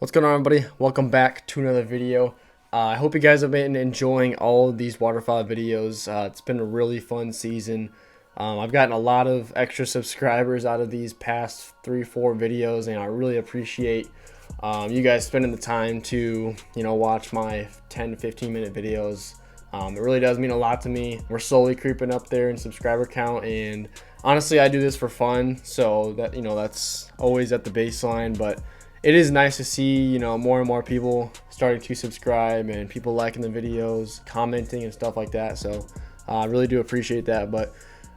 What's going on, everybody? Welcome back to another video. I hope you guys have been enjoying all of these waterfowl videos. It's been a really fun season. I've gotten a lot of extra subscribers out of these past 3-4 videos, and I really appreciate you guys spending the time to watch my 10 to 15 minute videos. It really does mean a lot to me. We're slowly creeping up there in subscriber count, and honestly I do this for fun, so that that's always at the baseline. But it is nice to see more and more people starting to subscribe and people liking the videos, commenting and stuff like that. So I really do appreciate that. But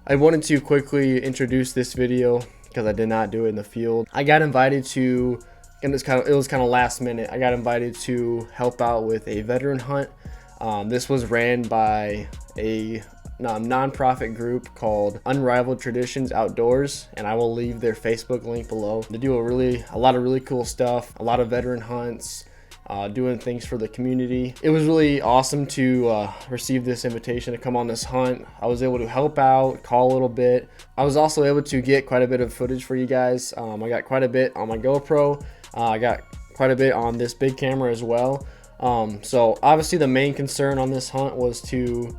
I wanted to quickly introduce this video because I did not do it in the field. I got invited to, and it was kind of last minute, I got invited to help out with a veteran hunt. This was ran by a non-profit group called Unrivaled Traditions Outdoors, and I will leave their Facebook link below. They do a lot of really cool stuff, a lot of veteran hunts, doing things for the community. It was really awesome to receive this invitation to come on this hunt. I was able to help out, call a little bit. I was also able to get quite a bit of footage for you guys. I got quite a bit on my GoPro. I got quite a bit on this big camera as well. So obviously the main concern on this hunt was to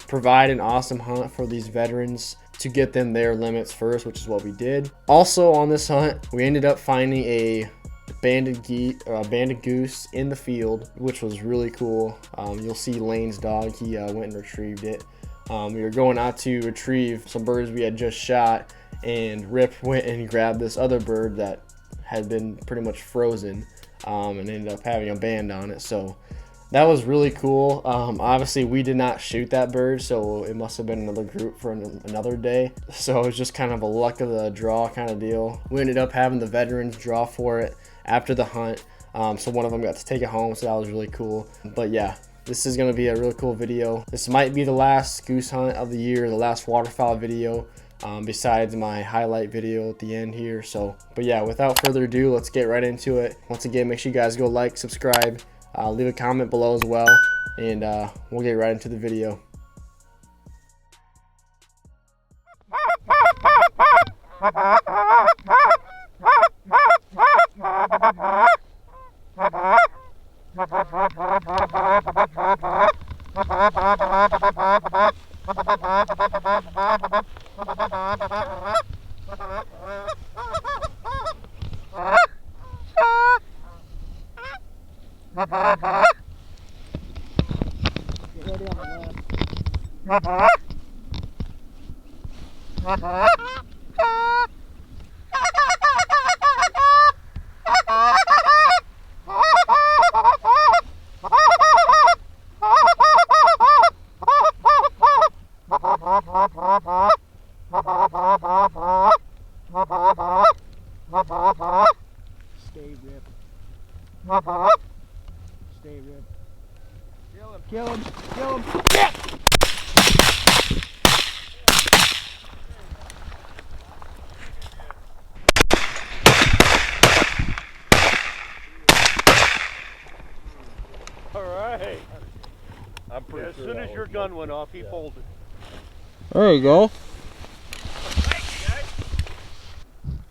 provide an awesome hunt for these veterans, to get them their limits first, which is what we did. Also on this hunt, we ended up finding a banded goose in the field, which was really cool. You'll see Lane's dog, he went and retrieved it. We were going out to retrieve some birds we had just shot, and Rip went and grabbed this other bird that had been pretty much frozen, and ended up having a band on it. So that was really cool. Obviously we did not shoot that bird, so it must have been another group for another day. So it was just kind of a luck of the draw kind of deal. We ended up having the veterans draw for it after the hunt, so one of them got to take it home, so that was really cool. But yeah, this is going to be a really cool video. This might be the last goose hunt of the year, the last waterfowl video, besides my highlight video at the end here. So, but yeah, without further ado, let's get right into it. Once again, make sure you guys go like, subscribe, leave a comment below as well, and we'll get right into the video. Stay Rip. Stay Rip. Kill him. Kill him. Kill him. Yeah! All right. I'm pretty sure as soon as your gun went off, he folded. There you go.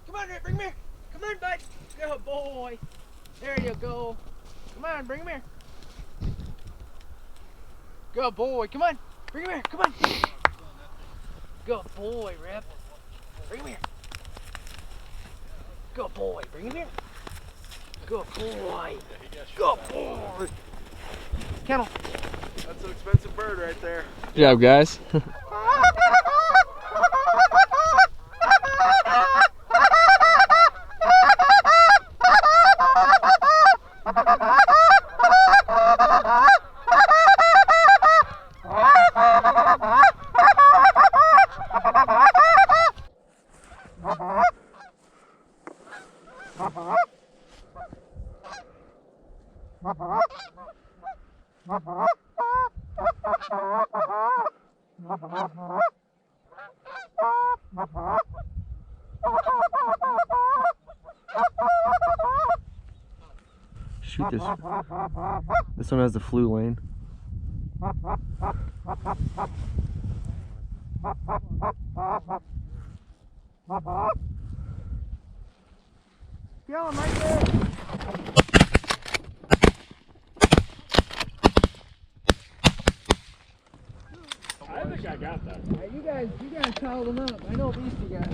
Come on, Rick, bring him here. Come on, bud. Good boy. There you go. Come on, bring him here. Good boy. Come on. Bring him here. Come on. Good boy, Rip. Bring him here. Good boy. Bring him here. Good boy. Good boy. Kennel. That's an expensive bird right there. Good job, guys. Shoot this. This one has the flu lane. Kill him right there. I got that. You guys towel them up. I know these two guys.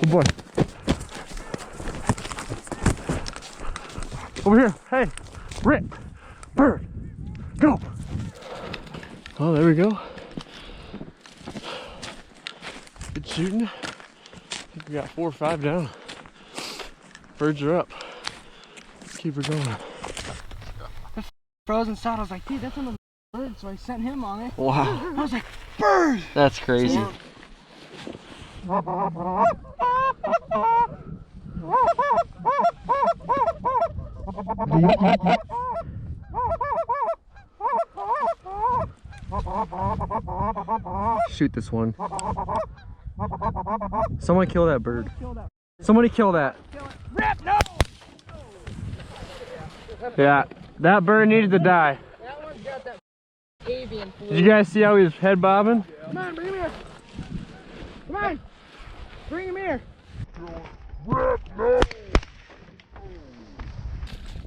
Good boy. Over here. Hey, Rick. Bird. Go. Oh, there we go. Good shooting. I think we got 4 or 5 down. Birds are up. Let's keep her going. Frozen saw it. I was like, dude, that's another bird. So I sent him on it. Wow. I was like, bird. That's crazy. Shoot this one. Someone kill that bird. Somebody kill that. Rip, no! Yeah, that bird needed to die. That one's got that avian flu. Did you guys see how he was head bobbing? Come on, bring him here. Come on. Bring him here.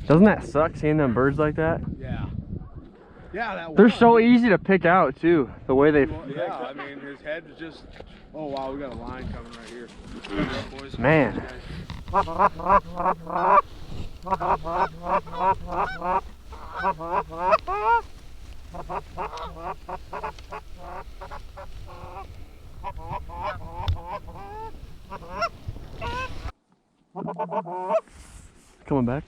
Doesn't that suck seeing them birds like that? Yeah. Yeah, that They're one. so easy to pick out too. The way they. Yeah, I mean, his head is just. Oh wow, we got a line coming right here. Boys. Man. Coming back.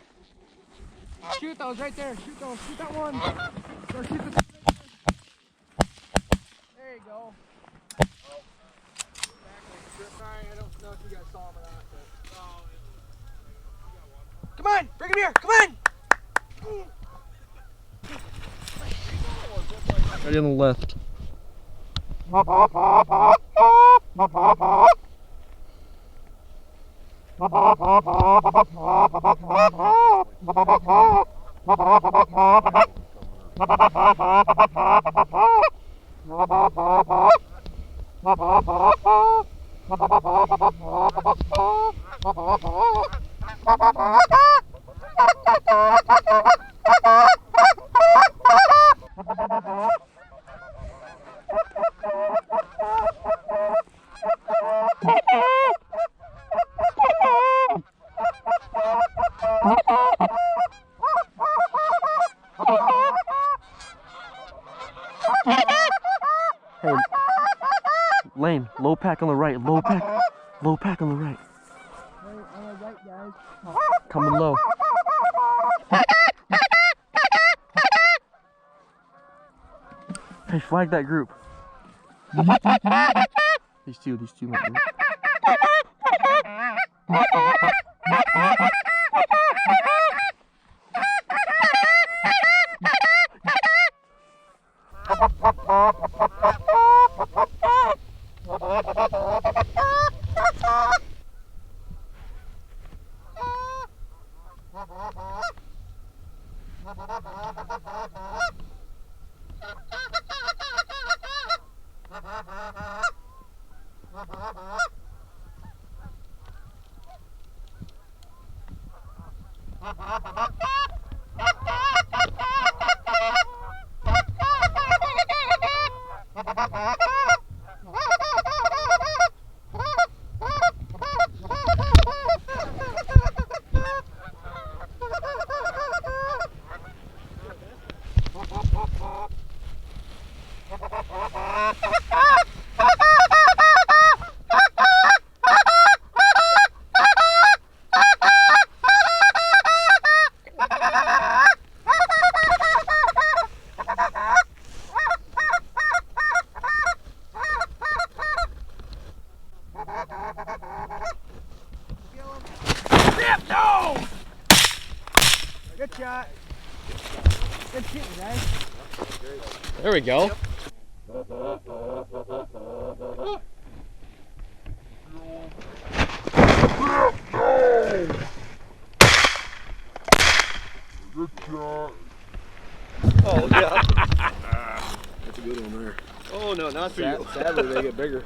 Shoot those right there. Shoot those. Shoot that one. Or shoot the. There you go. Oh. Sorry, I don't know if you guys saw him or not. But... Come on, bring him here. Come on. Right on the left. Hey, Lane, low pack on the right, low pack on the right. On the right, guys. Coming low. Hey, flag that group. These two might be. Good shot. Good shooting, guys. There we go. Oh, yeah. That's a good one there. Oh no, not for you. Sadly, they get bigger.